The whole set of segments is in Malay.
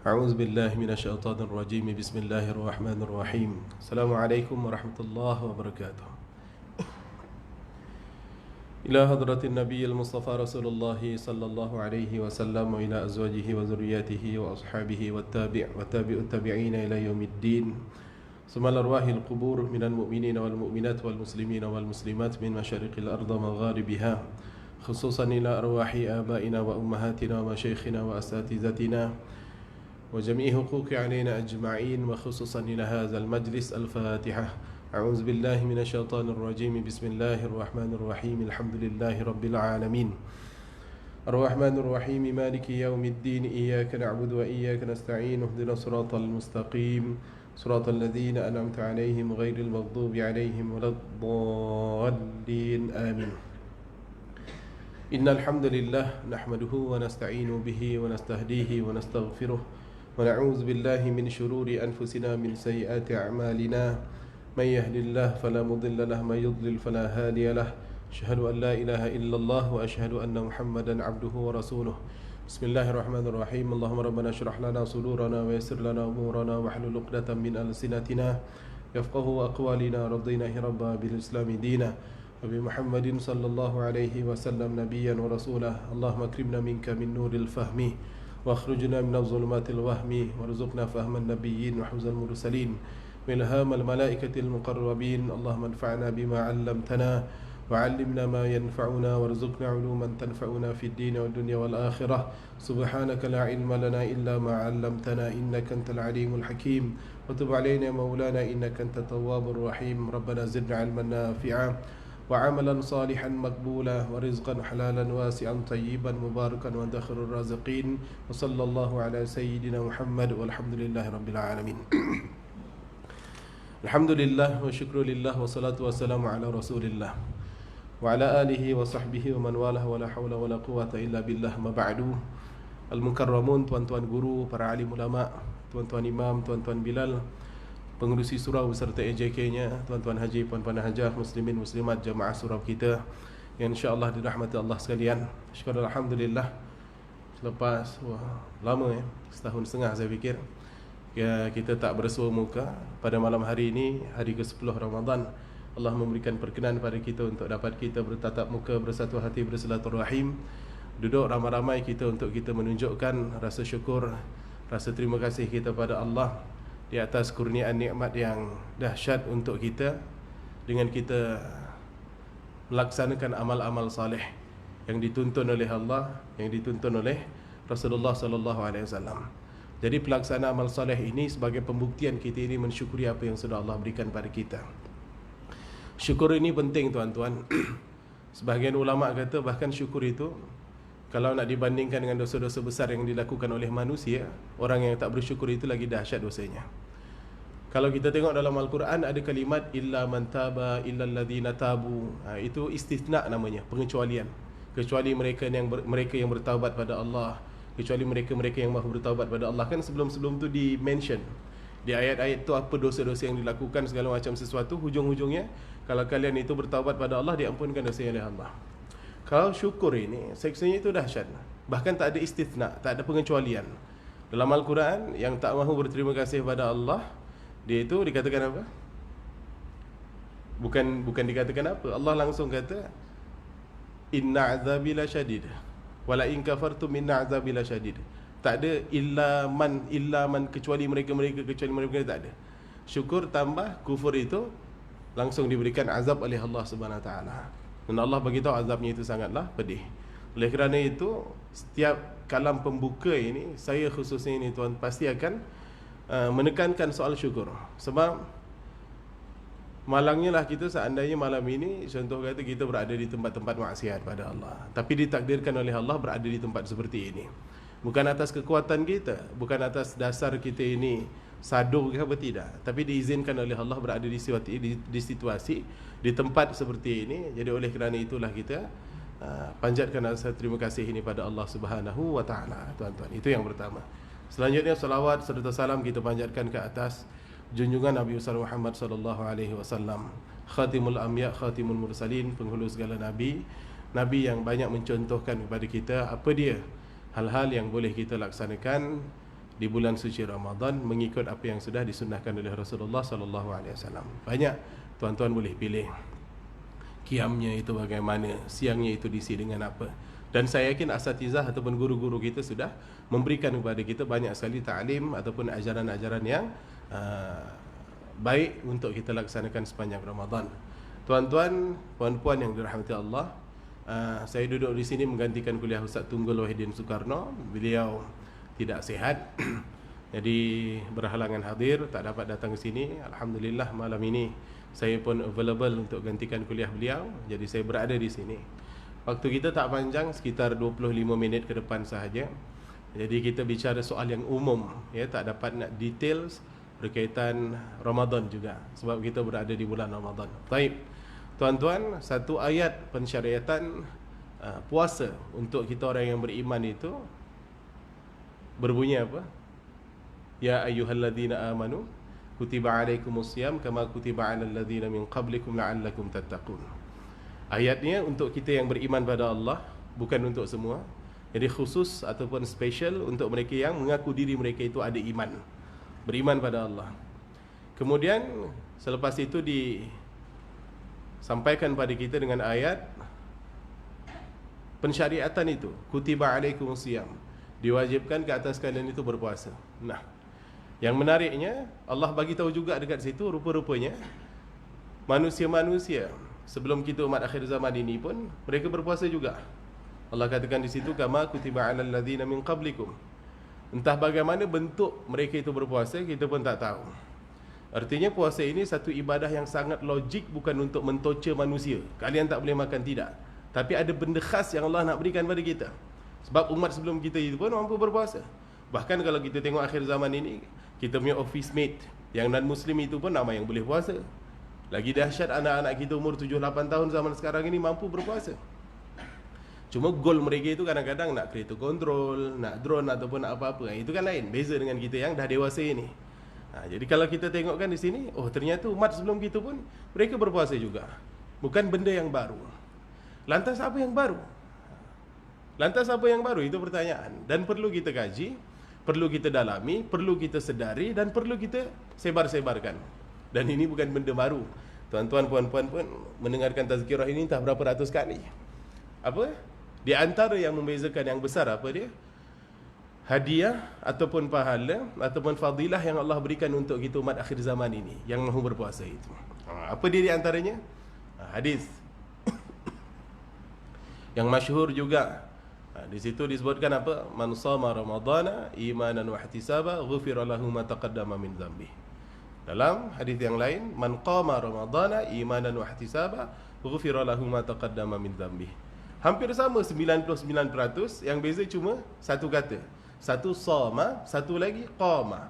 أعوذ بالله من الشيطان الرجيم بسم الله الرحمن الرحيم السلام عليكم ورحمة الله وبركاته إلى حضرة النبي المصطفى رسول الله صلى الله عليه وسلم وإلى أزواجه وذرياته وأصحابه والتابع التابعين إلى يوم الدين ثم الأرواح القبور من المؤمنين والمؤمنات والمسلمين والمسلمات من مشارق الأرض ومغاربها خصوصا إلى أرواح آبائنا وأمهاتنا ومشايخنا وأساتذتنا وجميع حقوق علينا أجمعين وخصوصا إلى هذا المجلس. الفاتحة. أعوذ بالله من الشيطان الرجيم بسم الله الرحمن الرحيم الحمد لله رب العالمين الرحمن الرحيم مالك يوم الدين إياك نعبد وإياك نستعين اهدنا الصراط المستقيم صراط الذين أنعمت عليهم غير المغضوب عليهم ولا الضالين آمين. إن الحمد لله نحمده ونستعين به ونستهديه ونستغفره ونعوذ بالله من شرور أنفسنا من سيئات أعمالنا من يهد الله فلا مضل له من يضلل فلا هادي له أشهد أن لا إله إلا الله وأشهد أن محمدا عبده ورسوله. بسم الله الرحمن الرحيم اللهم ربنا اشرح لنا صدورنا ويسر لنا أمورنا واحلل عقدة من ألسنتنا يفقهوا أقوالنا رضينا ربا بالإسلام دينا وبمحمد صلى الله عليه وسلم نبيا ورسولا. اللهم اكرمنا منك من نور الفهم واخرجنا من الظلمات الوهم وارزقنا فهم النبيين وحفظ المرسلين وإلهام الملائكة المقربين. اللهم انفعنا بما علمتنا وعلمنا ما ينفعنا وارزقنا علوما تنفعنا في الدين والدنيا والآخرة. سبحانك لا علم لنا إلا ما علمتنا إنك أنت العليم الحكيم وتب علينا مولانا إنك أنت التواب الرحيم. ربنا زدنا علما نافعا وعملا صالحا مقبولا ورزقا حلالا واسعا طيبا مباركا وخير الرازقين وصلى الله على سيدنا محمد والحمد لله رب العالمين. Alhamdulillah wa syukru lillah wa salatu wa salamu ala rasulillah wa ala alihi wa sahbihi wa man walah wa la hawla wa la quwata illa billah. Ma ba'du. Al-mukarramun, tuan-tuan guru, para alim ulama, tuan-tuan imam, tuan-tuan bilal, pengurusi surau beserta AJK-nya, tuan-tuan haji, puan-puan hajah, muslimin muslimat jamaah surau kita yang insya-Allah dirahmati Allah sekalian. Syukur alhamdulillah selepas lama setahun setengah saya fikir kita tak bersua muka pada malam hari ini, hari ke-10 Ramadan. Allah memberikan perkenan pada kita untuk dapat kita bertatap muka, bersatu hati, bersilaturahim, duduk ramai-ramai kita untuk kita menunjukkan rasa syukur, rasa terima kasih kita pada Allah di atas kurniaan nikmat yang dahsyat untuk kita dengan kita melaksanakan amal-amal saleh yang dituntun oleh Allah, yang dituntun oleh Rasulullah sallallahu alaihi wasallam. Jadi pelaksanaan amal soleh ini sebagai pembuktian kita ini mensyukuri apa yang sudah Allah berikan pada kita. Syukur ini penting tuan-tuan. Sebahagian ulama kata bahkan syukur itu kalau nak dibandingkan dengan dosa-dosa besar yang dilakukan oleh manusia, orang yang tak bersyukur itu lagi dahsyat dosanya. Kalau kita tengok dalam Al-Quran ada kalimat illa man taba illa alladhina tabu. Itu istithna namanya, pengecualian. Kecuali mereka yang bertaubat pada Allah, kecuali mereka-mereka yang mahu bertaubat pada Allah. Kan sebelum-sebelum tu di-mention di ayat-ayat tu apa dosa-dosa yang dilakukan, segala macam sesuatu, hujung-hujungnya kalau kalian itu bertaubat pada Allah, diampunkan dosanya oleh Allah. Kalau syukur ini, seksanya itu dahsyat. Bahkan tak ada istithna, tak ada pengecualian. Dalam Al-Quran, yang tak mahu berterima kasih pada Allah, dia itu dikatakan apa? Bukan dikatakan apa. Allah langsung kata inna azabi lasyadid wala in kafartum minna azabi lasyadid. Tak ada illa man kecuali mereka tak ada. Syukur tambah kufur itu langsung diberikan azab oleh Allah Subhanahu Wa Taala. Dan Allah bagi tahu azabnya itu sangatlah pedih. Oleh kerana itu setiap kalam pembuka ini, saya khususnya ini tuan pasti akan menekankan soal syukur. Sebab malangnya lah kita seandainya malam ini contoh kata kita berada di tempat-tempat maksiat pada Allah, tapi ditakdirkan oleh Allah berada di tempat seperti ini. Bukan atas kekuatan kita, bukan atas dasar kita ini sadu ke apa, tidak, tapi diizinkan oleh Allah berada di situasi di tempat seperti ini. Jadi oleh kerana itulah kita panjatkan rasa terima kasih ini pada Allah Subhanahu Wa Taala, tuan-tuan. Itu yang pertama. Selanjutnya salawat serta salam kita panjatkan ke atas junjungan Nabi Muhammad sallallahu alaihi wasallam, khatimul anbiya, khatimul mursalin, penghulu segala nabi, nabi yang banyak mencontohkan kepada kita apa dia hal-hal yang boleh kita laksanakan di bulan suci Ramadan mengikut apa yang sudah disunnahkan oleh Rasulullah sallallahu alaihi wasallam. Banyak tuan-tuan boleh pilih qiyamnya itu bagaimana, siangnya itu diisi dengan apa. Dan saya yakin asatizah ataupun guru-guru kita sudah memberikan kepada kita banyak sekali ta'lim ataupun ajaran-ajaran yang baik untuk kita laksanakan sepanjang Ramadan. Tuan-tuan, puan-puan yang dirahmati Allah, saya duduk di sini menggantikan kuliah Ustaz Tunggul Wahidin Soekarno. Beliau tidak sihat, jadi berhalangan hadir, tak dapat datang ke sini. Alhamdulillah malam ini saya pun available untuk gantikan kuliah beliau, jadi saya berada di sini. Waktu kita tak panjang, sekitar 25 minit ke depan sahaja. Jadi kita bicara soal yang umum, ya, tak dapat nak details berkaitan Ramadan juga, sebab kita berada di bulan Ramadan. Baik, tuan-tuan, satu ayat pensyariatan puasa untuk kita orang yang beriman itu berbunyi apa? Ya ayyuhalladzina amanu kutiba alaikumusiyam kama kutiba alal ladzina min qablikum la'allakum tattaqun. Ayatnya untuk kita yang beriman pada Allah, bukan untuk semua. Jadi khusus ataupun special untuk mereka yang mengaku diri mereka itu ada iman, beriman pada Allah. Kemudian selepas itu disampaikan pada kita dengan ayat pensyariatan itu, kutiba alaikumusiyam, diwajibkan ke atas kalian itu berpuasa. Nah, yang menariknya Allah bagi tahu juga dekat situ, rupa-rupanya manusia-manusia sebelum kita umat akhir zaman ini pun mereka berpuasa juga. Allah katakan di situ kama kutiba alal ladzina min qablikum. Entah bagaimana bentuk mereka itu berpuasa, kita pun tak tahu. Artinya puasa ini satu ibadah yang sangat logik, bukan untuk mentorture manusia. Kalian tak boleh makan, tidak. Tapi ada benda khas yang Allah nak berikan pada kita. Sebab umat sebelum kita itu pun mampu berpuasa. Bahkan kalau kita tengok akhir zaman ini, kita punya office mate yang non-Muslim itu pun nama yang boleh puasa. Lagi dahsyat anak-anak kita umur 7-8 tahun zaman sekarang ini mampu berpuasa. Cuma goal mereka itu kadang-kadang nak kereta kontrol, nak drone ataupun nak apa-apa. Itu kan lain, beza dengan kita yang dah dewasa ini. Jadi kalau kita tengokkan di sini, oh ternyata umat sebelum kita pun mereka berpuasa juga. Bukan benda yang baru. Lantas apa yang baru? Lantas apa yang baru? Itu pertanyaan. Dan perlu kita kaji, perlu kita dalami, perlu kita sedari, dan perlu kita sebar-sebarkan. Dan ini bukan benda baru. Tuan-tuan, puan-puan pun mendengarkan tazkirah ini entah berapa ratus kali. Apa? Di antara yang membezakan yang besar apa dia? Hadiah ataupun pahala ataupun fadilah yang Allah berikan untuk kita umat akhir zaman ini yang mahu berpuasa itu. Apa dia di antaranya? Hadis yang masyhur juga. Di situ disebutkan apa? Man shama ramadhana imanan wa ihtisaba ghufira lahu ma taqaddama min dhanbi. Dalam hadis yang lain, man qama ramadhana imanan wa ihtisaba ghufira lahu ma taqaddama min dhanbi. Hampir sama 99%, yang beza cuma satu kata. Satu shama, satu lagi qama.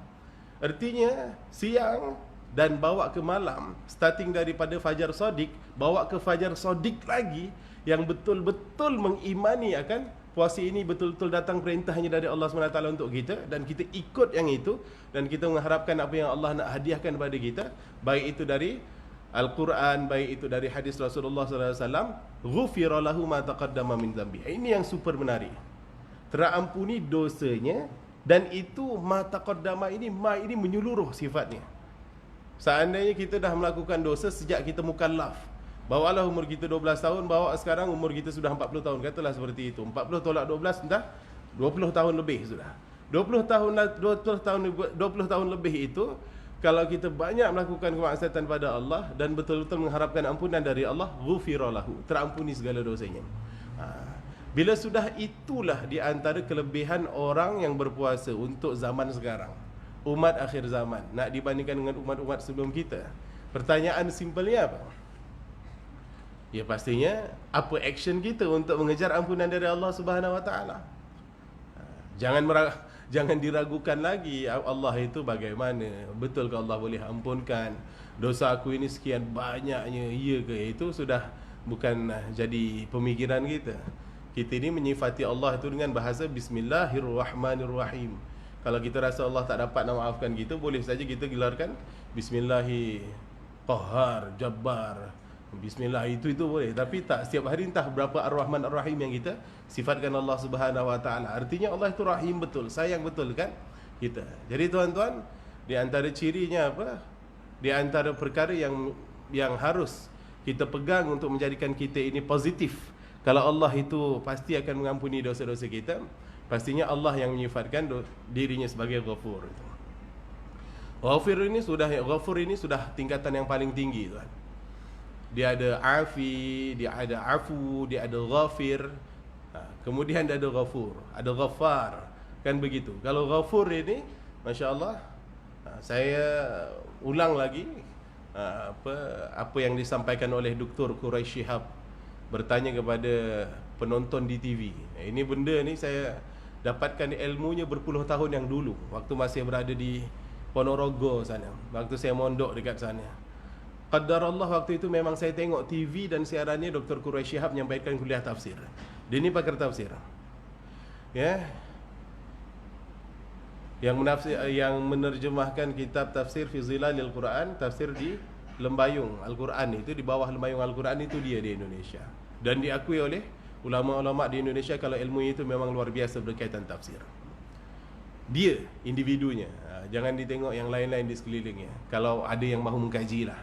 Artinya siang dan bawa ke malam, starting daripada fajar shadiq bawa ke fajar shadiq lagi, yang betul-betul mengimani akan puasa ini betul-betul datang perintahnya dari Allah SWT untuk kita, dan kita ikut yang itu, dan kita mengharapkan apa yang Allah nak hadiahkan kepada kita, baik itu dari Al-Quran, baik itu dari hadis Rasulullah SAW, ghufira lahu ma taqaddama min dhanbi. Ini yang super menarik, terampuni dosanya, dan itu ma taqaddama ini, ma ini menyeluruh sifatnya. Seandainya kita dah melakukan dosa sejak kita mukallaf, bawalah umur kita 12 tahun, bawa sekarang umur kita sudah 40 tahun, katalah seperti itu. 40 tolak 12 dah 20 tahun lebih sudah. 20 tahun lebih itu, kalau kita banyak melakukan kemaksiatan pada Allah dan betul-betul mengharapkan ampunan dari Allah, ghufira lahu, terampuni segala dosanya. Bila sudah, itulah di antara kelebihan orang yang berpuasa untuk zaman sekarang, umat akhir zaman, nak dibandingkan dengan umat-umat sebelum kita. Pertanyaan simpelnya apa? Ya pastinya apa action kita untuk mengejar ampunan dari Allah Subhanahu Wa Taala. Jangan diragukan lagi Allah itu bagaimana, betul ke Allah boleh ampunkan dosa aku ini sekian banyaknya, iya ke? Itu sudah bukan jadi pemikiran kita. Kita ini menyifati Allah itu dengan bahasa Bismillahirrahmanirrahim. Kalau kita rasa Allah tak dapat nak maafkan kita, boleh saja kita gelarkan Bismillahi Qahhar, Jabbar, Bismillah, itu boleh. Tapi tak setiap hari entah berapa Ar-Rahman Ar-Rahim yang kita sifatkan Allah Subhanahu Wa Taala. Artinya Allah itu rahim betul, sayang betul kan? kita. Jadi tuan-tuan, di antara cirinya apa? Di antara perkara yang harus kita pegang untuk menjadikan kita ini positif. Kalau Allah itu pasti akan mengampuni dosa-dosa kita, pastinya Allah yang menyifatkan dirinya sebagai Ghafur. Ghafur ini sudah tingkatan yang paling tinggi, tuan. Dia ada Afi, dia ada Afu, dia ada Ghafir. Kemudian dia ada Ghafur, ada Ghaffar. Kan begitu. Kalau Ghafur ini, Masya Allah, saya ulang lagi apa yang disampaikan oleh Dr. Quraisy Shihab bertanya kepada penonton di TV. Ini benda ni saya dapatkan ilmunya berpuluh tahun yang dulu, waktu masih berada di Ponorogo sana, waktu saya mondok dekat sana. Qadarallah, waktu itu memang saya tengok TV dan siarannya Dr. Quraisy Shihab menyampaikan kuliah tafsir. Dia ni pakar tafsir, ya, yang menerjemahkan kitab tafsir fi zilalil Quran, tafsir di lembayung Al-Quran, itu di bawah lembayung Al-Quran, itu dia di Indonesia. Dan diakui oleh ulama-ulama di Indonesia kalau ilmu itu memang luar biasa berkaitan tafsir. Dia individunya, jangan ditengok yang lain-lain di sekelilingnya, kalau ada yang mahu mengkaji lah.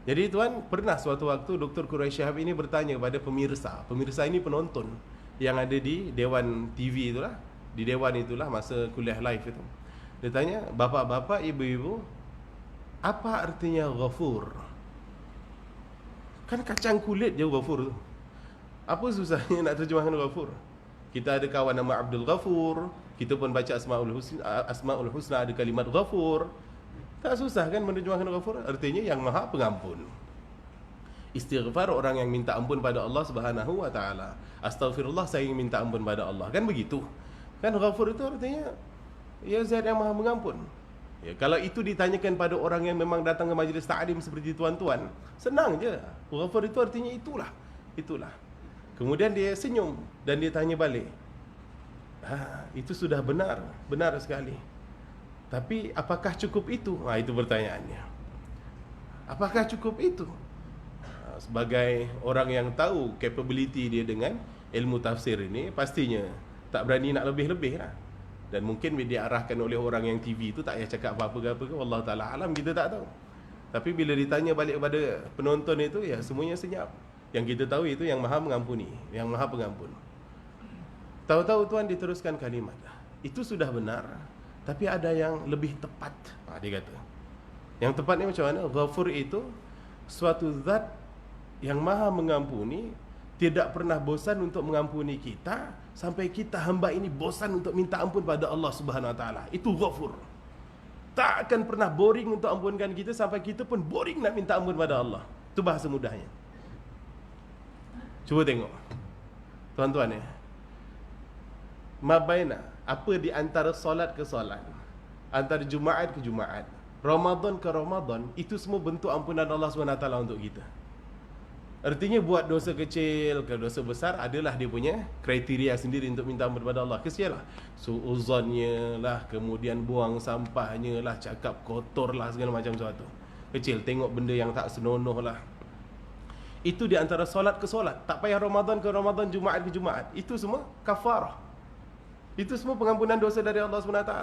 Jadi tuan, pernah suatu waktu Dr. Quraisy Shihab ini bertanya kepada pemirsa ini penonton yang ada di Dewan TV itulah, di Dewan itulah masa kuliah live itu. Dia tanya, bapak-bapak, ibu-ibu, apa artinya Ghafur? Kan kacang kulit je Ghafur tu. Apa susahnya nak terjemahkan Ghafur? Kita ada kawan nama Abdul Ghafur, kita pun baca Asmaul Husna ada kalimat Ghafur. Tak susah kan menerjemahkan Ghafur? Artinya yang Maha Pengampun. Istighfar orang yang minta ampun pada Allah Subhanahu wa taala. Astaghfirullah, saya ingin minta ampun pada Allah. Kan begitu. Kan Ghafur itu artinya ya Zat yang Maha Pengampun. Ya, kalau itu ditanyakan pada orang yang memang datang ke majlis ta'lim seperti tuan-tuan, senang je. Ghafur itu artinya itulah. Kemudian dia senyum dan dia tanya balik. Itu sudah benar sekali. Tapi apakah cukup itu? Itu pertanyaannya. Apakah cukup itu? Sebagai orang yang tahu capability dia dengan ilmu tafsir ini, pastinya tak berani nak lebih-lebih lah. Dan mungkin dia arahkan oleh orang yang TV itu, tak payah cakap apa-apa ke, wallahu ta'ala alam, kita tak tahu. Tapi bila ditanya balik kepada penonton itu, ya semuanya senyap. Yang kita tahu itu yang Maha Mengampuni, yang Maha Pengampun. Tahu-tahu tuan diteruskan kalimat, itu sudah benar, tapi ada yang lebih tepat. Dia kata, yang tepat ni macam mana? Ghafur itu suatu zat yang Maha Mengampuni, tidak pernah bosan untuk mengampuni kita sampai kita hamba ini bosan untuk minta ampun pada Allah Subhanahu wa taala. Itu Ghafur. Tak akan pernah boring untuk ampunkan kita sampai kita pun boring nak minta ampun pada Allah. Itu bahasa mudahnya. Cuba tengok, tuan-tuan ya. Mabaina, apa di antara solat ke solat, antara Jumaat ke Jumaat, Ramadan ke Ramadan, itu semua bentuk ampunan Allah SWT untuk kita. Artinya buat dosa kecil ke dosa besar, adalah dia punya kriteria sendiri untuk minta ampun kepada Allah. Kesialah suuzannya lah, kemudian buang sampahnya lah, cakap kotor lah, segala macam sesuatu kecil, tengok benda yang tak senonoh lah. Itu di antara solat ke solat. Tak payah Ramadan ke Ramadan, Jumaat ke Jumaat. Itu semua kafarah. Itu semua pengampunan dosa dari Allah SWT.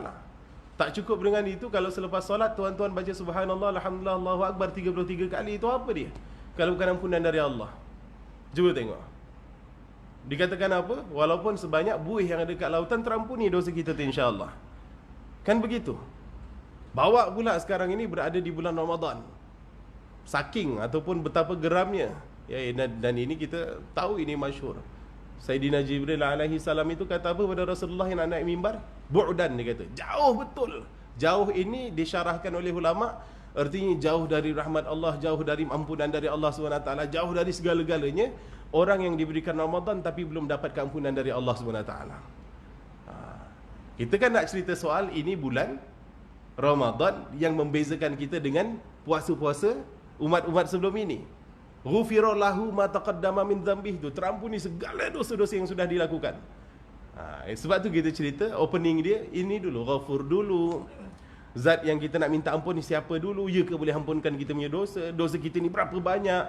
Tak cukup dengan itu, kalau selepas solat tuan-tuan baca Subhanallah, Alhamdulillah, Allahu Akbar 33 kali, itu apa dia? Kalau bukan ampunan dari Allah. Cuba tengok. Dikatakan apa? Walaupun sebanyak buih yang ada kat lautan, terampuni dosa kita tu insya-Allah. Kan begitu. Bawa pula sekarang ini berada di bulan Ramadan. Saking ataupun betapa geramnya. Ya, dan ini kita tahu, ini masyhur. Sayyidina Jibril alaihi salam itu kata apa pada Rasulullah yang nak naik mimbar? Bu'dan, dia kata. Jauh betul. Jauh ini disyarahkan oleh ulama, artinya jauh dari rahmat Allah, jauh dari ampunan dari Allah SWT, jauh dari segala-galanya. Orang yang diberikan Ramadan tapi belum dapat keampunan dari Allah SWT. Kita kan nak cerita soal ini bulan Ramadan yang membezakan kita dengan puasa-puasa umat-umat sebelum ini. Ghufira lahu ma taqaddama min dzambih, tu terampuni segala dosa-dosa yang sudah dilakukan. Sebab tu kita cerita opening dia ini dulu, Ghafur dulu. Zat yang kita nak minta ampun ni siapa dulu? Ya ke boleh ampunkan kita punya dosa? Dosa kita ni berapa banyak?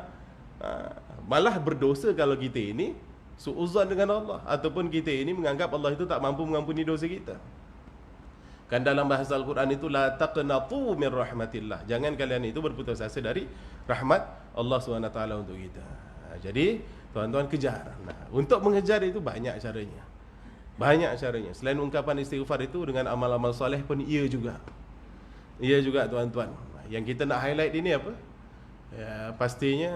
Malah berdosa kalau kita ini suuzan dengan Allah, ataupun kita ini menganggap Allah itu tak mampu mengampuni dosa kita. Kan dalam bahasa Al-Quran itu la taqnatu min rahmatillah. Jangan kalian itu berputus asa dari rahmat Allah SWT untuk kita. Jadi tuan-tuan kejar. Untuk mengejar itu banyak caranya. Banyak caranya. Selain ungkapan istighfar itu dengan amal-amal soleh pun ia juga. Ia juga tuan-tuan. Yang kita nak highlight ini apa? Ya, pastinya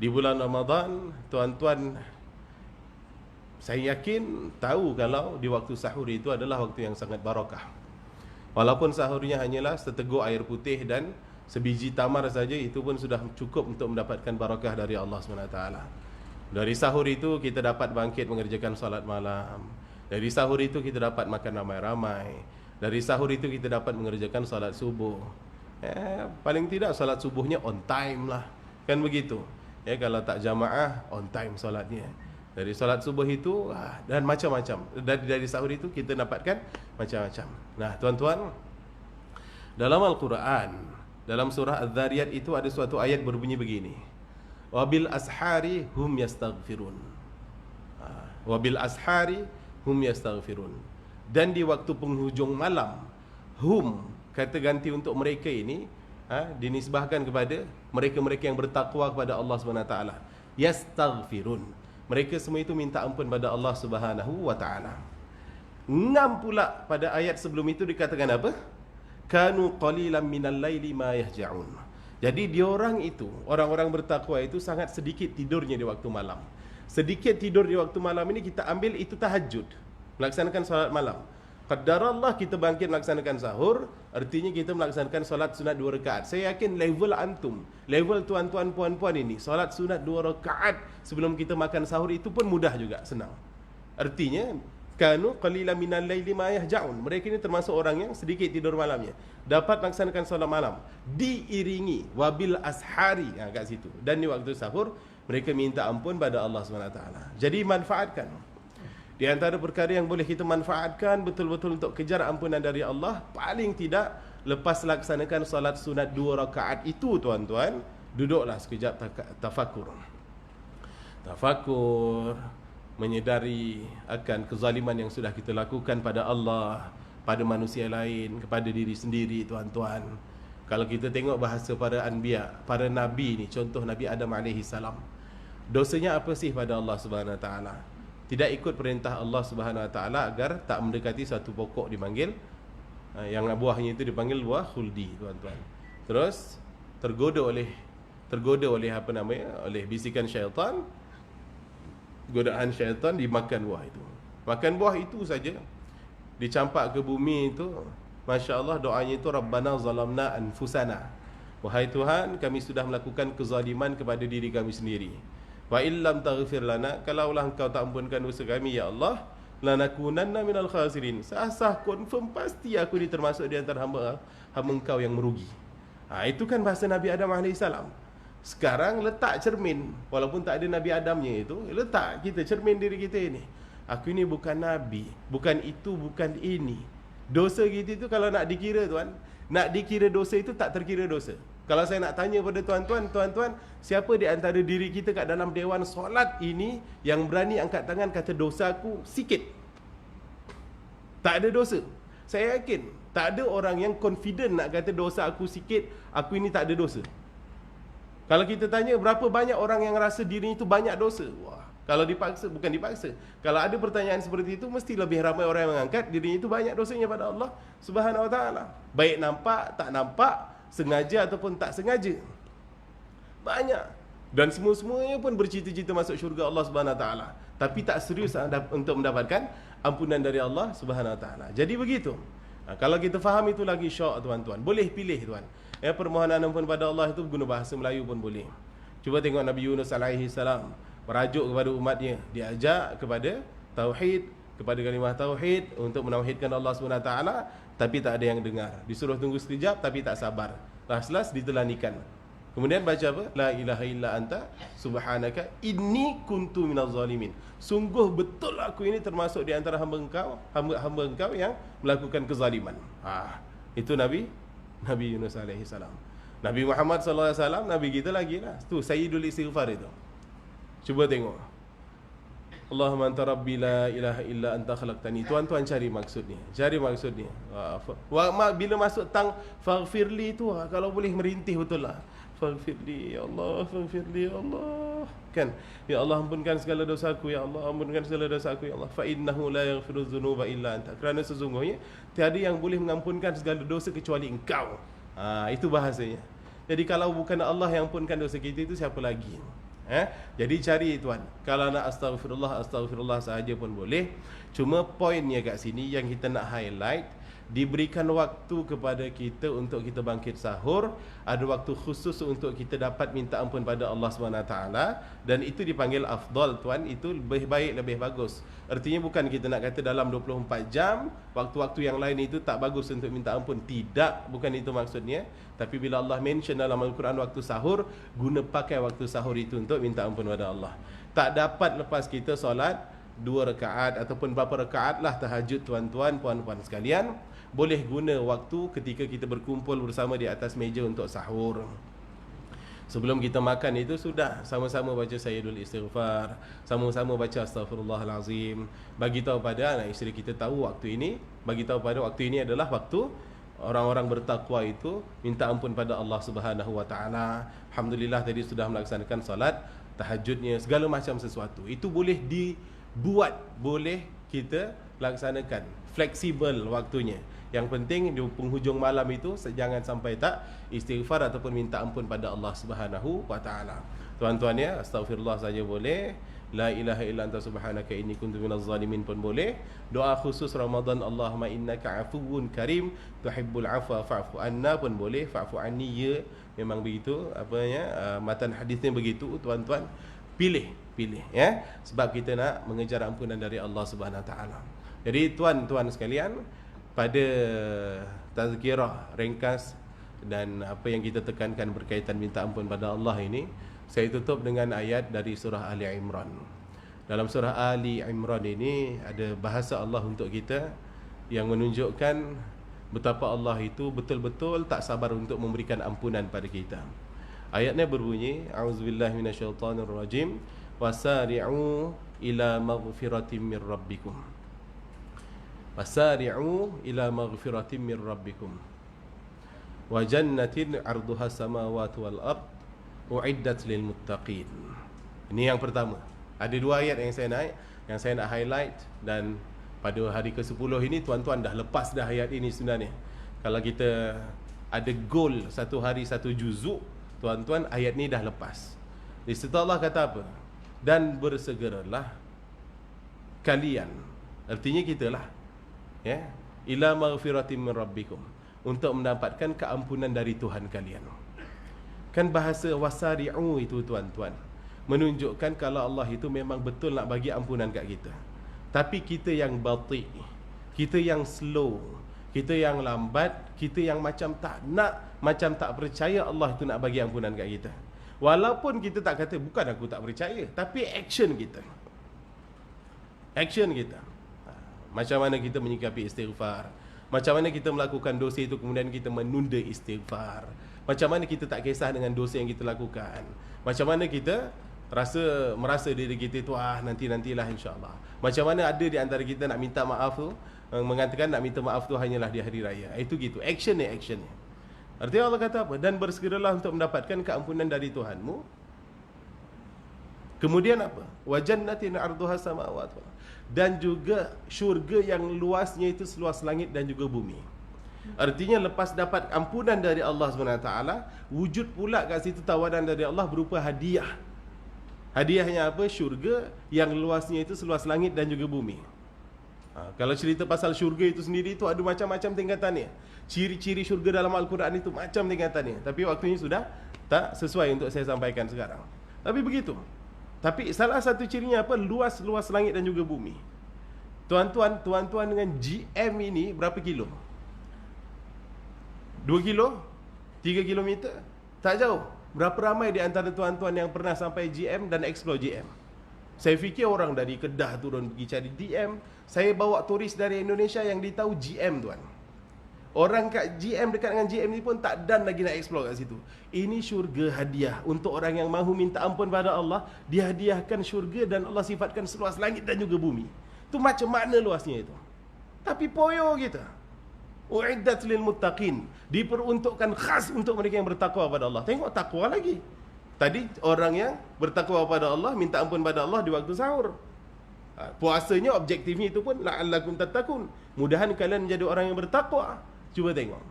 di bulan Ramadan tuan-tuan, saya yakin tahu kalau di waktu sahur itu adalah waktu yang sangat barakah. Walaupun sahurnya hanyalah seteguk air putih dan sebiji tamar saja, itu pun sudah cukup untuk mendapatkan barakah dari Allah SWT. Dari sahur itu kita dapat bangkit mengerjakan salat malam. Dari sahur itu kita dapat makan ramai-ramai. Dari sahur itu kita dapat mengerjakan salat subuh. Paling tidak salat subuhnya on time lah. Kan begitu. Kalau tak jamaah, on time salatnya. Dari salat subuh itu dan macam-macam. Dari sahur itu kita dapatkan macam-macam. Nah, tuan-tuan, dalam Al-Quran, dalam surah Az-Zariyat itu ada suatu ayat berbunyi begini. Wabil ashari hum yastaghfirun. Wabil ashari hum yastaghfirun. Dan di waktu penghujung malam, hum, kata ganti untuk mereka ini dinisbahkan kepada mereka-mereka yang bertakwa kepada Allah SWT. Yastaghfirun. Mereka semua itu minta ampun pada Allah Subhanahu wa taala. Ngam pula pada ayat sebelum itu dikatakan apa? Kanu qalilan minal laili ma yahja'un. Jadi diorang itu, orang-orang bertakwa itu sangat sedikit tidurnya di waktu malam. Sedikit tidur di waktu malam ini kita ambil itu tahajud, melaksanakan salat malam. Qaddarallah kita bangkit melaksanakan sahur, artinya kita melaksanakan solat sunat 2 rakaat. Saya yakin level antum, level tuan-tuan puan-puan ini, solat sunat 2 rakaat sebelum kita makan sahur itu pun mudah juga, senang. Artinya kanu qalilan minal laili ma yahja'un. Mereka ini termasuk orang yang sedikit tidur malamnya, dapat melaksanakan solat malam diiringi wabil ashari kat situ. Dan di waktu sahur mereka minta ampun pada Allah SWT. Jadi manfaatkan. Di antara perkara yang boleh kita manfaatkan betul-betul untuk kejar ampunan dari Allah, paling tidak lepas laksanakan salat sunat 2 rakaat itu tuan-tuan, duduklah sekejap tafakur. Tafakur, menyedari akan kezaliman yang sudah kita lakukan pada Allah, pada manusia lain, kepada diri sendiri tuan-tuan. Kalau kita tengok bahasa para anbiya, para nabi ni, contoh Nabi Adam AS, dosanya apa sih pada Allah SWT? Tidak ikut perintah Allah Subhanahu Wa Taala agar tak mendekati satu pokok dipanggil yang buahnya itu dipanggil buah khuldi tuan-tuan. Terus tergoda oleh apa namanya, oleh bisikan syaitan, godaan syaitan, dimakan buah itu. Makan buah itu saja, dicampak ke bumi itu, masya-Allah doanya itu Rabbana zalamna anfusana. Wahai Tuhan, kami sudah melakukan kezaliman kepada diri kami sendiri. Wa illam taghfir lana, kalaulah engkau tak ampunkan dosa kami ya Allah, lanakunanna minal khasirin. Sah confirm pasti aku ni termasuk di antara hamba engkau yang merugi. Itu kan bahasa Nabi Adam AS. Sekarang letak cermin, walaupun tak ada Nabi Adamnya itu, letak kita cermin diri kita ini. Aku ini bukan Nabi, bukan itu, bukan ini. Dosa kita itu kalau nak dikira tuan, nak dikira dosa itu tak terkira dosa. Kalau saya nak tanya pada tuan-tuan, siapa di antara diri kita kat dalam dewan solat ini yang berani angkat tangan kata dosa aku sikit? Tak ada dosa. Saya yakin tak ada orang yang confident nak kata dosa aku sikit, aku ini tak ada dosa. Kalau kita tanya berapa banyak orang yang rasa diri itu banyak dosa? Wah, kalau dipaksa, bukan dipaksa, kalau ada pertanyaan seperti itu, mesti lebih ramai orang yang mengangkat dirinya itu banyak dosanya pada Allah Subhanahu Wa Taala. Baik nampak, tak nampak, sengaja ataupun tak sengaja, banyak. Dan semua-semuanya pun bercita-cita masuk syurga Allah Subhanahu Wa Taala, tapi tak serius untuk mendapatkan ampunan dari Allah Subhanahu Wa Taala. Jadi begitu. Kalau kita faham itu lagi syok tuan-tuan. Boleh pilih tuan. Permohonan ampun pada Allah itu guna bahasa Melayu pun boleh. Cuba tengok Nabi Yunus AS merajuk kepada umatnya, diajak kepada tauhid, kepada kalimah tauhid, untuk menauhidkan Allah SWT, tapi tak ada yang dengar. Disuruh tunggu sekejap tapi tak sabar. Last ditelanikan. Kemudian baca apa? La ilaha illa anta subhanaka inni kuntu minaz zalimin. Sungguh betul aku ini termasuk di antara hamba engkau yang melakukan kezaliman. Itu Nabi Yunus alaihi salam. Nabi Muhammad sallallahu alaihi wasallam, nabi kita lagi lah. Tu Sayyidul Istighfar itu. Cuba tengok. Allahumma anta rabbi la ilaha illa anta khalaqtani. Tuan-tuan cari maksudnya. Cari maksudnya. Bila masuk tang faghfirli tu, kalau boleh merintih betul lah. Faghfirli ya Allah, faghfirli ya Allah. Kan? Ya Allah, ampunkan segala dosaku ya Allah, ampunkan segala dosaku ya Allah. Fa innahu la yaghfiru dzunuba illa anta. Kerana sesungguhnya tiada yang boleh mengampunkan segala dosa kecuali Engkau. Itu bahasanya. Jadi kalau bukan Allah yang ampunkan dosa kita, itu siapa lagi? Jadi cari tuan. Kalau nak astagfirullah sahaja pun boleh. Cuma poinnya kat sini yang kita nak highlight, diberikan waktu kepada kita untuk kita bangkit sahur, ada waktu khusus untuk kita dapat minta ampun pada Allah SWT, dan itu dipanggil afdal tuan. Itu lebih baik, lebih bagus. Artinya bukan kita nak kata dalam 24 jam, waktu-waktu yang lain itu tak bagus untuk minta ampun. Tidak, bukan itu maksudnya. Tapi bila Allah mention dalam Al-Quran waktu sahur, guna pakai waktu sahur itu untuk minta ampun pada Allah. Tak dapat lepas kita solat 2 rakaat ataupun berapa rakaat lah tahajud tuan-tuan, puan-puan sekalian, boleh guna waktu ketika kita berkumpul bersama di atas meja untuk sahur. Sebelum kita makan itu sudah sama-sama baca Sayyidul Istighfar, sama-sama baca Astaghfirullahalazim. Bagi tahu pada anak isteri kita tahu waktu ini, bagi tahu pada waktu ini adalah waktu orang-orang bertakwa itu minta ampun pada Allah Subhanahu wa taala. Alhamdulillah tadi sudah melaksanakan salat tahajudnya, segala macam sesuatu. Itu boleh dibuat, boleh kita laksanakan. Fleksibel waktunya. Yang penting di penghujung malam itu jangan sampai tak istighfar ataupun minta ampun pada Allah Subhanahu wa taala. Tuan-tuan ya, astagfirullah saja boleh. La ilaha illa anta subhanaka inni kuntu minaz zalimin pun boleh. Doa khusus Ramadan, Allahumma innaka afuwun karim tuhibbul afwa fa'fu anna pun boleh. Fa'fu anni ya, memang begitu matan hadisnya begitu tuan-tuan. Pilih ya, sebab kita nak mengejar ampunan dari Allah Subhanahu wa taala. Jadi tuan-tuan sekalian, pada tazkirah ringkas dan apa yang kita tekankan berkaitan minta ampun pada Allah ini, saya tutup dengan ayat dari surah Ali Imran. Dalam surah Ali Imran ini ada bahasa Allah untuk kita yang menunjukkan betapa Allah itu betul-betul tak sabar untuk memberikan ampunan pada kita. Ayatnya berbunyi, a'udzubillahi minasyaitonirrajim, wasari'u ila maghfiratin mir rabbikum. Wasari'u ila maghfiratin mir rabbikum wa jannatin 'arduha samawati wal ard uiddat lil muttaqin. Ini yang pertama. Ada 2 ayat yang saya nak highlight, dan pada hari ke-10 ini tuan-tuan dah lepas dah ayat ini sebenarnya. Kalau kita ada goal satu hari satu juzuk, tuan-tuan, ayat ni dah lepas. Di situ Allah kata apa? Dan bersegeralah kalian, artinya kita lah, ya, ila maghfiratin min rabbikum, untuk mendapatkan keampunan dari Tuhan kalian. Kan bahasa wasari'u itu tuan-tuan menunjukkan kalau Allah itu memang betul nak bagi ampunan kat kita. Tapi kita yang bati, kita yang slow, kita yang lambat, kita yang macam tak nak, macam tak percaya Allah itu nak bagi ampunan kat kita. Walaupun kita tak kata bukan aku tak percaya, tapi action kita. Macam mana kita menyikapi istighfar, macam mana kita melakukan dosa itu kemudian kita menunda istighfar, macam mana kita tak kisah dengan dosa yang kita lakukan, macam mana kita merasa diri kita itu nantilah insya-Allah. Macam mana ada di antara kita nak minta maaf tu, mengatakan nak minta maaf tu hanyalah di hari raya. Itu gitu, actionnya. Artinya Allah kata apa? Dan bersegeralah untuk mendapatkan keampunan dari Tuhanmu. Kemudian apa? Wa jannatin 'arduha samawati wal ard. Dan juga syurga yang luasnya itu seluas langit dan juga bumi. Artinya lepas dapat ampunan dari Allah SWT, wujud pula kat situ tawaran dari Allah berupa hadiah. Hadiahnya apa? Syurga yang luasnya itu seluas langit dan juga bumi. Kalau cerita pasal syurga itu sendiri itu ada macam-macam tingkatannya. Ciri-ciri syurga dalam Al-Quran itu macam tingkatannya. Tapi waktunya sudah tak sesuai untuk saya sampaikan sekarang. Tapi begitu. Tapi salah satu cirinya apa? Luas langit dan juga bumi. Tuan-tuan dengan GM ini berapa kilo? 2 kilo? 3 kilometer? Tak jauh. Berapa ramai di antara tuan-tuan yang pernah sampai GM dan explore GM? Saya fikir orang dari Kedah turun pergi cari GM. Saya bawa turis dari Indonesia yang ditahu GM tuan. Orang kat GM, dekat dengan GM ni pun tak dan lagi nak explore kat situ. Ini syurga hadiah untuk orang yang mahu minta ampun pada Allah. Dia hadiahkan syurga dan Allah sifatkan seluas langit dan juga bumi. Tu macam mana luasnya itu. Tapi poyo kita. Uiddat lil muttaqin. Diperuntukkan khas untuk mereka yang bertakwa pada Allah. Tengok takwa lagi. Tadi orang yang bertakwa pada Allah, minta ampun pada Allah di waktu sahur. Puasanya objektifnya itu pun la'allakum tattaqun. Mudahan kalian menjadi orang yang bertakwa. Cuba tengok.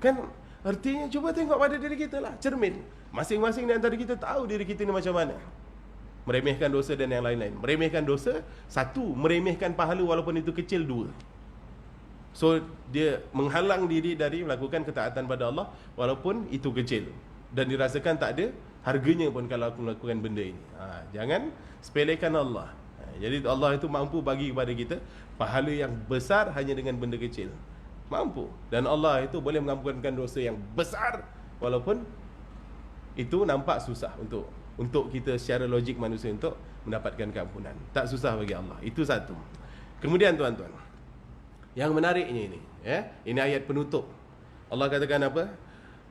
Kan artinya cuba tengok pada diri kita lah. Cermin. Masing-masing di antara kita tahu diri kita ni macam mana. Meremehkan dosa dan yang lain-lain. Meremehkan dosa, satu. Meremehkan pahala walaupun itu kecil, dua. So dia menghalang diri dari melakukan ketaatan pada Allah walaupun itu kecil. Dan dirasakan tak ada harganya pun kalau aku melakukan benda ini. Jangan sepelekan Allah. Jadi Allah itu mampu bagi kepada kita pahala yang besar hanya dengan benda kecil. Mampu. Dan Allah itu boleh mengampunkan dosa yang besar walaupun itu nampak susah untuk kita secara logik manusia untuk mendapatkan keampunan. Tak susah bagi Allah. Itu satu. Kemudian tuan-tuan, yang menariknya ini, ini ayat penutup. Allah katakan apa?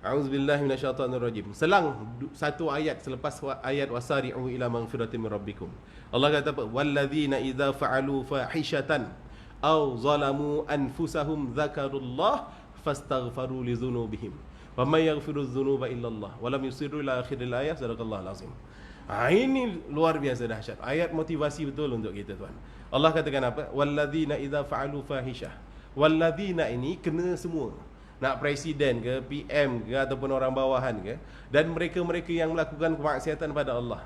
A'udzubillahi minasyaitonirrajim. Selang satu ayat selepas ayat wasari'u ila maghfiratin min rabbikum. Allah kata apa? Walladzina idza fa'alu fahishatan aw zalamu anfusahum dzakarullah fastaghfaru li dzunubihim. Wa may yaghfiru dzunuba illallah wa lam yusirru ila akhiril ayat. Sadaqallahul azim. Ini luar biasa dahsyat. Ayat motivasi betul untuk kita, tuan. Allah katakan apa? Walladzina idza fa'alu fahishah. Walladzina ini kena semua. Nak presiden ke, PM ke, ataupun orang bawahan ke, dan mereka-mereka yang melakukan kemaksiatan pada Allah.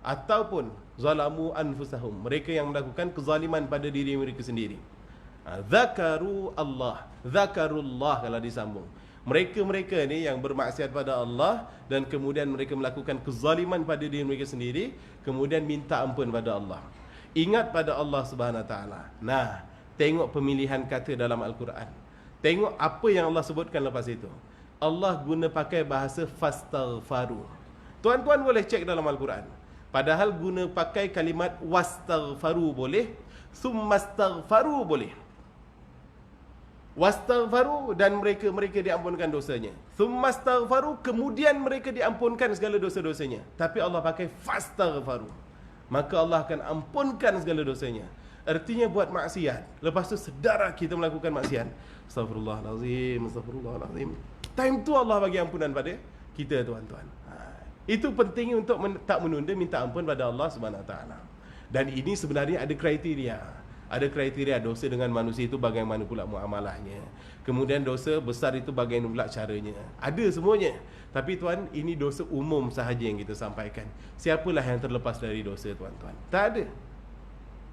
Ataupun zalamu anfusahum, mereka yang melakukan kezaliman pada diri mereka sendiri. Zakaru Allah, zakarullah kalau disambung. Mereka-mereka ni yang bermaksiat pada Allah dan kemudian mereka melakukan kezaliman pada diri mereka sendiri, kemudian minta ampun pada Allah. Ingat pada Allah Subhanahu Wa Taala. Nah, tengok pemilihan kata dalam Al-Quran. Tengok apa yang Allah sebutkan lepas itu. Allah guna pakai bahasa fastaghfaru. Tuan-tuan boleh cek dalam Al-Quran. Padahal guna pakai kalimat wastaghfaru boleh, summastaghfaru boleh. Wastaghfaru dan mereka diampunkan dosanya. Summastaghfaru kemudian mereka diampunkan segala dosa-dosanya. Tapi Allah pakai fastaghfaru. Maka Allah akan ampunkan segala dosanya. Artinya buat maksiat, lepas tu sedar kita melakukan maksiat, astagfirullahalazim, astagfirullahalazim. Time tu Allah bagi ampunan pada kita, tuan-tuan. Itu penting untuk tak menunda minta ampun pada Allah Subhanahu Wa Taala. Dan ini sebenarnya ada kriteria. Ada kriteria dosa dengan manusia itu bagaimana pula muamalahnya. Kemudian dosa besar itu bagaimana pula caranya. Ada semuanya. Tapi tuan, ini dosa umum sahaja yang kita sampaikan. Siapalah yang terlepas dari dosa, tuan-tuan? Tak ada.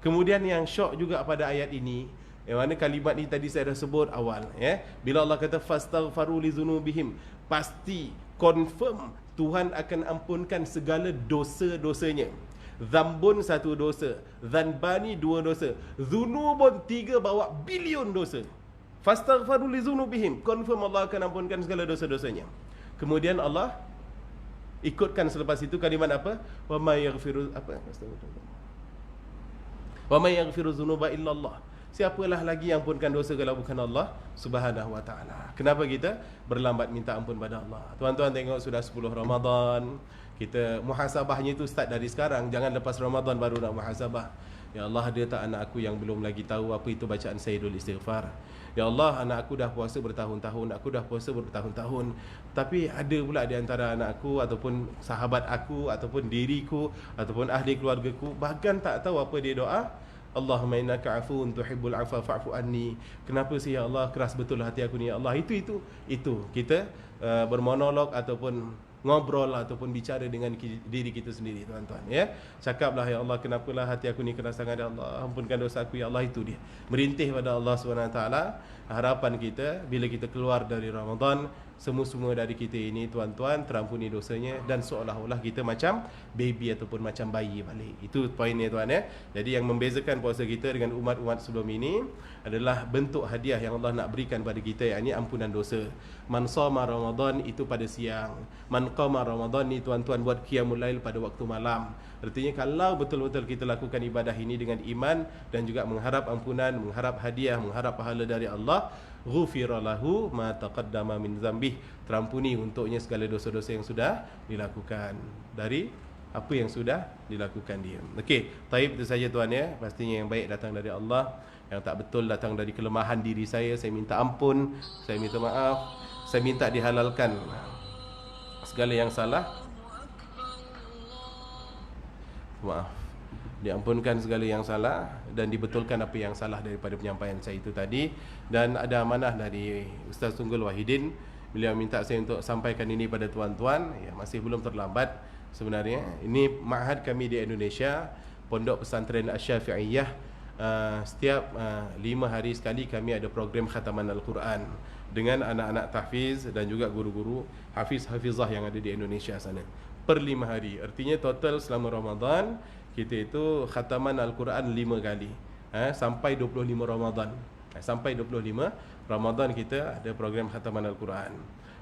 Kemudian yang syok juga pada ayat ini, yang mana kalimat ni tadi saya dah sebut awal, bila Allah kata fastaghfaru li dzunubihim, pasti confirm Tuhan akan ampunkan segala dosa-dosanya. Zambun satu dosa, zanbani dua dosa, dzunubun tiga bawa bilion dosa. Fastaghfaru li dzunubihim, confirm Allah akan ampunkan segala dosa-dosanya. Kemudian Allah ikutkan selepas itu kalimat apa? Wa may yaghfiru apa? Wa may yaghfiru dzunuba illallah. Siapalah lagi yang ampunkan dosa kalau bukan Allah Subhanahu Wa Taala. Kenapa kita berlambat minta ampun pada Allah? Tuan-tuan tengok sudah 10 Ramadan. Kita muhasabahnya itu start dari sekarang. Jangan lepas Ramadan baru nak muhasabah. Ya Allah, ada tak anak aku yang belum lagi tahu apa itu bacaan Sayyidul Istighfar? Ya Allah, anak aku dah puasa bertahun-tahun, aku dah puasa bertahun-tahun, tapi ada pula di antara anak aku ataupun sahabat aku ataupun diriku ataupun ahli keluargaku bahkan tak tahu apa dia doa. Allahumma innaka afuun tuhibbul afwa fa'fu anni. Kenapa sih ya Allah, keras betul hati aku ni ya Allah. Itu kita bermonolog ataupun ngobrol ataupun bicara dengan diri kita sendiri, tuan-tuan, ya. Cakaplah, ya Allah, kenapalah hati aku ni keras sangat, ya Allah, ampunkan dosa aku, ya Allah. Itu dia, merintih pada Allah SWT. Harapan kita bila kita keluar dari Ramadan, semua-semua dari kita ini, tuan-tuan, terampuni dosanya dan seolah-olah kita macam baby ataupun macam bayi balik. Itu poinnya, tuan, ya. Jadi yang membezakan puasa kita dengan umat-umat sebelum ini adalah bentuk hadiah yang Allah nak berikan pada kita, yakni ampunan dosa. Man shoma Ramadan itu pada siang, man qamar, Ramadan ni tuan-tuan buat qiyamul lail pada waktu malam. Artinya kalau betul-betul kita lakukan ibadah ini dengan iman dan juga mengharap ampunan, mengharap hadiah, mengharap pahala dari Allah, ghufira lahu ma taqaddama min dzambih, terampuni untuknya segala dosa-dosa yang sudah dilakukan dari apa yang sudah dilakukan dia. Okey, taib itu saja tuan ya. Pastinya yang baik datang dari Allah, yang tak betul datang dari kelemahan diri saya. Saya minta ampun, saya minta maaf, saya minta dihalalkan segala yang salah. Maaf, diampunkan segala yang salah dan dibetulkan apa yang salah daripada penyampaian saya itu tadi. Dan ada amanah dari Ustaz Tunggul Wahidin, beliau minta saya untuk sampaikan ini pada tuan-tuan. Ya, masih belum terlambat sebenarnya. Ini ma'had kami di Indonesia, Pondok Pesantren Asy-Syafi'iyah. Setiap 5 hari sekali kami ada program khataman Al-Quran dengan anak-anak tahfiz dan juga guru-guru hafiz-hafizah yang ada di Indonesia sana per 5 hari. Artinya total selama Ramadan kita itu khataman Al-Quran 5 kali, sampai 25 Ramadan. Sampai 25 Ramadan kita ada program khataman Al-Quran.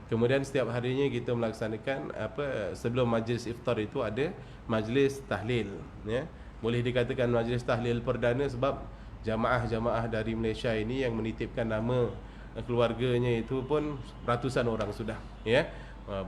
Kemudian setiap harinya kita melaksanakan sebelum majlis iftar itu ada majlis tahlil, ya. Boleh dikatakan majlis tahlil perdana sebab jamaah-jamaah dari Malaysia ini yang menitipkan nama keluarganya itu pun ratusan orang sudah, ya.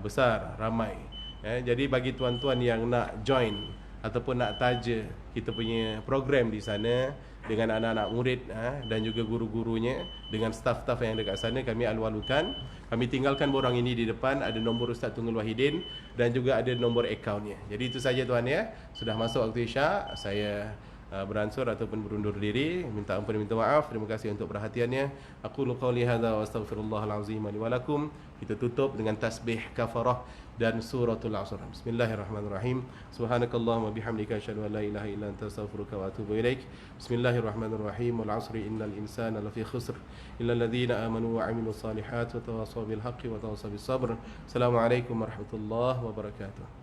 Besar, ramai. Ya, jadi bagi tuan-tuan yang nak join ataupun nak taja kita punya program di sana dengan anak-anak murid dan juga guru-gurunya, dengan staf-staf yang dekat sana, kami alwalukan. Kami tinggalkan borang ini di depan, ada nombor Ustaz Tunggul Wahidin dan juga ada nombor akaunnya. Jadi itu saja tuan ya. Sudah masuk waktu Isyak, saya beransur ataupun berundur diri, minta ampun, minta maaf. Terima kasih untuk perhatiannya. Aqulu qawli hadza wa astaghfirullahal azim li wa lakum. Kita tutup dengan tasbih kafarah dan suratul Asr. Bismillahirrahmanirrahim. Subhanakallahumma bihamdika asyhadu an la ilaha illa anta astaghfiruka wa atubu ilaik. Bismillahirrahmanirrahim. Wal 'asri innal insana lafi khusr illa alladhina amanu wa 'amilus solihat wa tawassaw bil haqqi wa tawassaw bis sabr. Assalamualaikum warahmatullahi wabarakatuh.